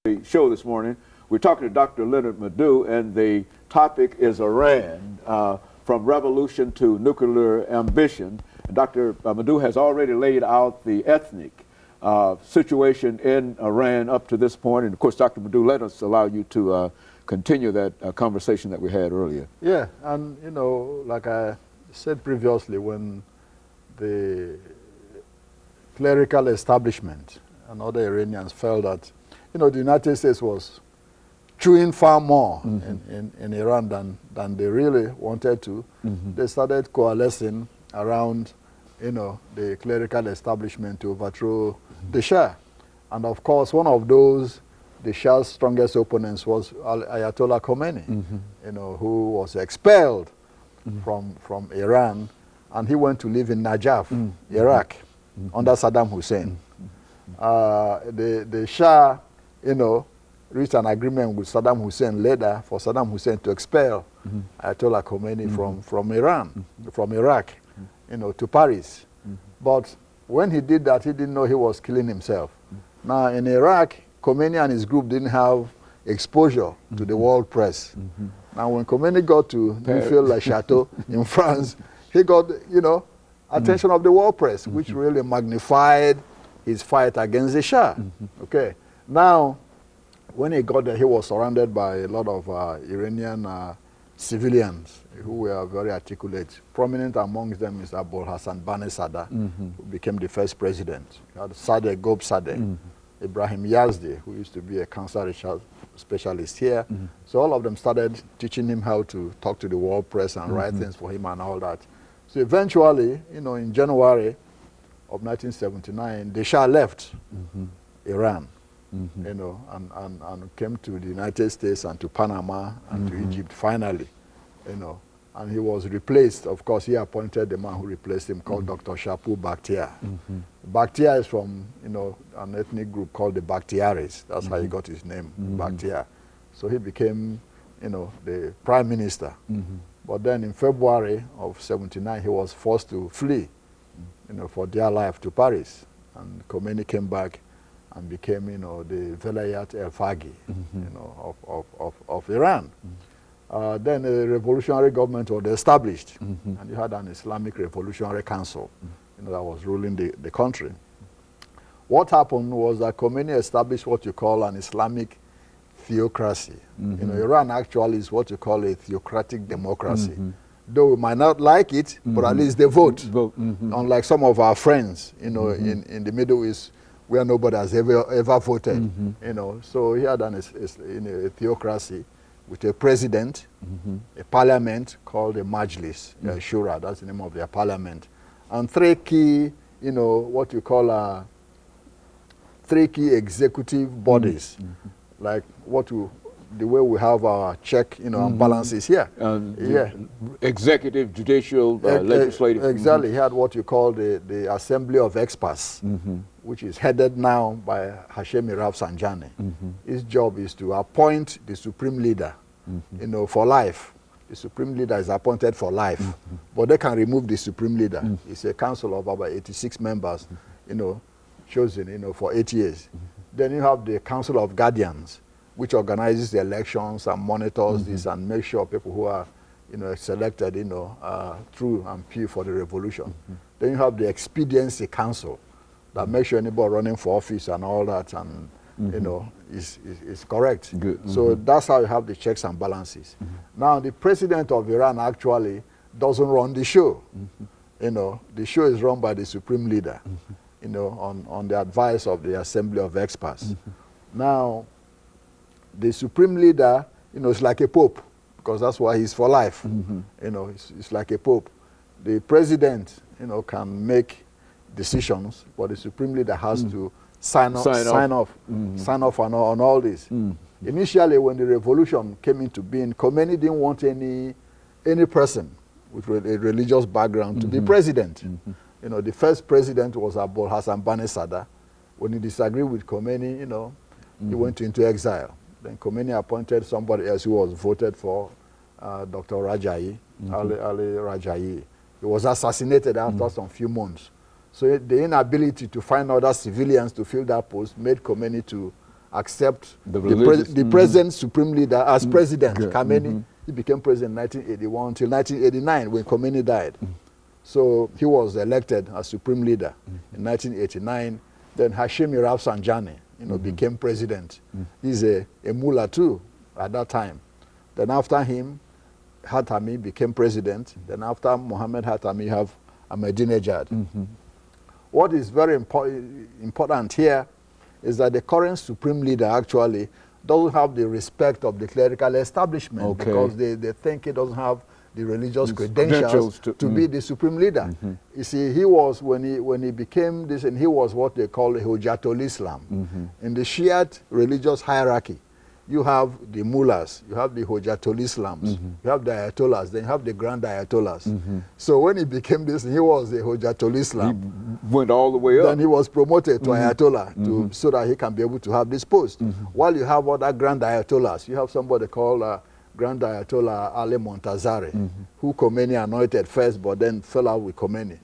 The show this morning. We're talking to Dr. LMadu, and the topic is Iran, from revolution to nuclear ambition. And Dr. Madu has already laid out the ethnic situation in Iran up to this point. And of course, Dr. Madu, let us allow you to continue that conversation that we had earlier. Yeah, and you know, like I said previously, when the clerical establishment and other Iranians felt that, you know, the United States was chewing far more in Iran than they really wanted to. They started coalescing around, you know, the clerical establishment to overthrow the Shah. And of course, one of those, the Shah's strongest opponents was Ayatollah Khomeini, you know, who was expelled from Iran, and he went to live in Najaf, Iraq, under Saddam Hussein. The Shah, you know, reached an agreement with Saddam Hussein later for Saddam Hussein to expel Ayatollah Khomeini from Iran, from Iraq, you know, to Paris. But when he did that, he didn't know he was killing himself. Now, in Iraq, Khomeini and his group didn't have exposure to the world press. Now, when Khomeini got to Neufville-le-Château in France, he got, you know, attention of the world press, which really magnified his fight against the Shah. Okay. Now, when he got there, he was surrounded by a lot of Iranian civilians who were very articulate. Prominent amongst them is Abul Hassan Bani-Sadr, who became the first president. You had Sadegh Gobsadeh, Ibrahim Yazdi, who used to be a cancer research specialist here. So all of them started teaching him how to talk to the world press and write things for him and all that. So eventually, you know, in January of 1979, the Shah left Iran, you know, and came to the United States and to Panama and to Egypt finally, you know. And he was replaced. Of course, he appointed the man who replaced him, called Dr. Shapur Bakhtiar. Bakhtiar is from, you know, an ethnic group called the Bakhtiaris. That's how he got his name, Bakhtiar. So he became, you know, the prime minister. But then in February of '79, he was forced to flee, you know, for dear life to Paris. And Khomeini came back and became, you know, the Velayat el-Faghi, you know, of Iran. Then a revolutionary government was established, and you had an Islamic Revolutionary Council, you know, that was ruling the country. What happened was that Khomeini established what you call an Islamic theocracy. You know, Iran actually is what you call a theocratic democracy. Though we might not like it, but at least they vote. Unlike some of our friends, you know, in the Middle East, where nobody has ever voted. You know, so he had a theocracy with a president, a parliament called a Majlis, Shura, that's the name of their parliament, and three key, you know, what you call three key executive bodies, like the way we have our check, you know, and balances here. Executive, judicial, legislative. Exactly. He had what you call the Assembly of Experts, which is headed now by Hashemi Rafsanjani. His job is to appoint the supreme leader, you know, for life. The supreme leader is appointed for life, but they can remove the supreme leader. It's a council of about 86 members, you know, chosen, you know, for 8 years. Then you have the Council of Guardians, which organizes the elections and monitors this and makes sure people who are, you know, selected, you know, through and pure for the revolution. Then you have the Expediency Council that makes sure anybody running for office and all that, and you know, is correct. So that's how you have the checks and balances. Now, the president of Iran actually doesn't run the show. You know, the show is run by the supreme leader, you know, on the advice of the Assembly of Experts. Now, the supreme leader, you know, is like a pope, because that's why he's for life. You know, it's like a pope. The president, you know, can make decisions, but the supreme leader has to sign off on all this. Initially, when the revolution came into being, Khomeini didn't want any person with a religious background to be president. You know, the first president was Abul Hassan Bani-Sadr. When he disagreed with Khomeini, you know, he went into exile. Then Khomeini appointed somebody else who was voted for, Dr. Raja'i, Ali Raja'i. He was assassinated after some few months. So the inability to find other civilians to fill that post made Khomeini to accept The religious- the present supreme leader as president, Good. Khamenei. He became president in 1981 until 1989 when Khomeini died. So he was elected as supreme leader in 1989. Then Hashemi Rafsanjani, became president. He's a mullah too at that time. Then after him, Hatami became president. Then after Mohammed Hatami, you have Ahmadinejad. What is very important here is that the current supreme leader actually doesn't have the respect of the clerical establishment because they think he doesn't have the religious credentials to be the supreme leader. You see, he was, when he became this, and he was what they call a Hujjatul Islam. In the Shiite religious hierarchy, you have the mullahs, you have the Hujjatul Islams, you have the Ayatollahs, then you have the Grand Ayatollahs. So when he became this, he was the Hujjatul Islam. He went all the way up. Then he was promoted to Ayatollah so that he can be able to have this post. While you have other Grand Ayatollahs, you have somebody called Grand Ayatollah Ali Montazari, who Khomeini anointed first, but then fell out with Khomeini.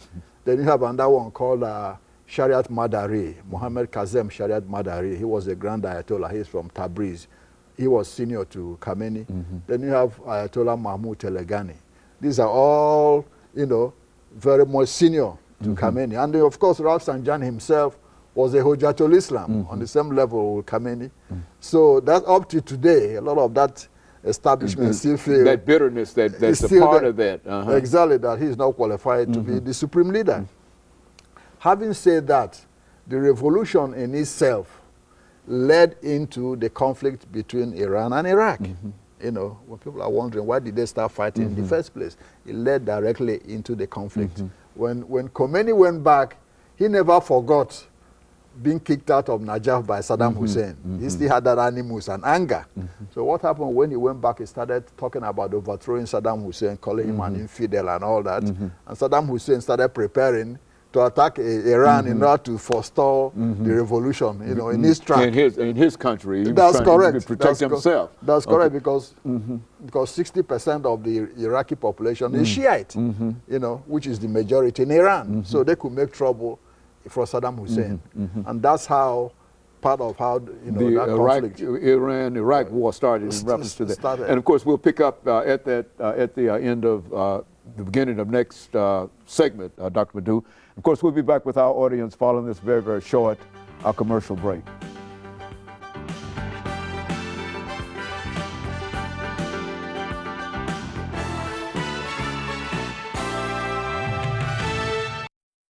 Then you have another one called Shariat Madari, Muhammad Kazem Shariat Madari. He was a Grand Ayatollah. He's from Tabriz. He was senior to Khamenei. Then you have Ayatollah Mahmoud Telegani. These are all, very much senior to Khamenei. And then, of course, Rafsanjani himself was a Hujjatul Islam on the same level with Khamenei. So that up to today, a lot of that establishment still feel that bitterness that's a part of that. Exactly, that he is not qualified to be the supreme leader. Having said that, the revolution in itself led into the conflict between Iran and Iraq. When people are wondering why did they start fighting in the first place, it led directly into the conflict. When Khomeini went back, he never forgot being kicked out of Najaf by Saddam Hussein. He still had that animus and anger. So what happened when he went back, he started talking about overthrowing Saddam Hussein, calling him an infidel and all that. And Saddam Hussein started preparing to attack Iran in order to forestall the revolution, in his track. In his country, he That's was trying correct. to protect himself. That's correct, because 60% of the Iraqi population is Shiite, which is the majority in Iran. So they could make trouble for Saddam Hussein. And that's how, part of how, that conflict. Iran-Iraq war started in reference to that. And of course, we'll pick up at the end of the beginning of next segment, Dr. Madu. Of course, we'll be back with our audience following this very, very short commercial break.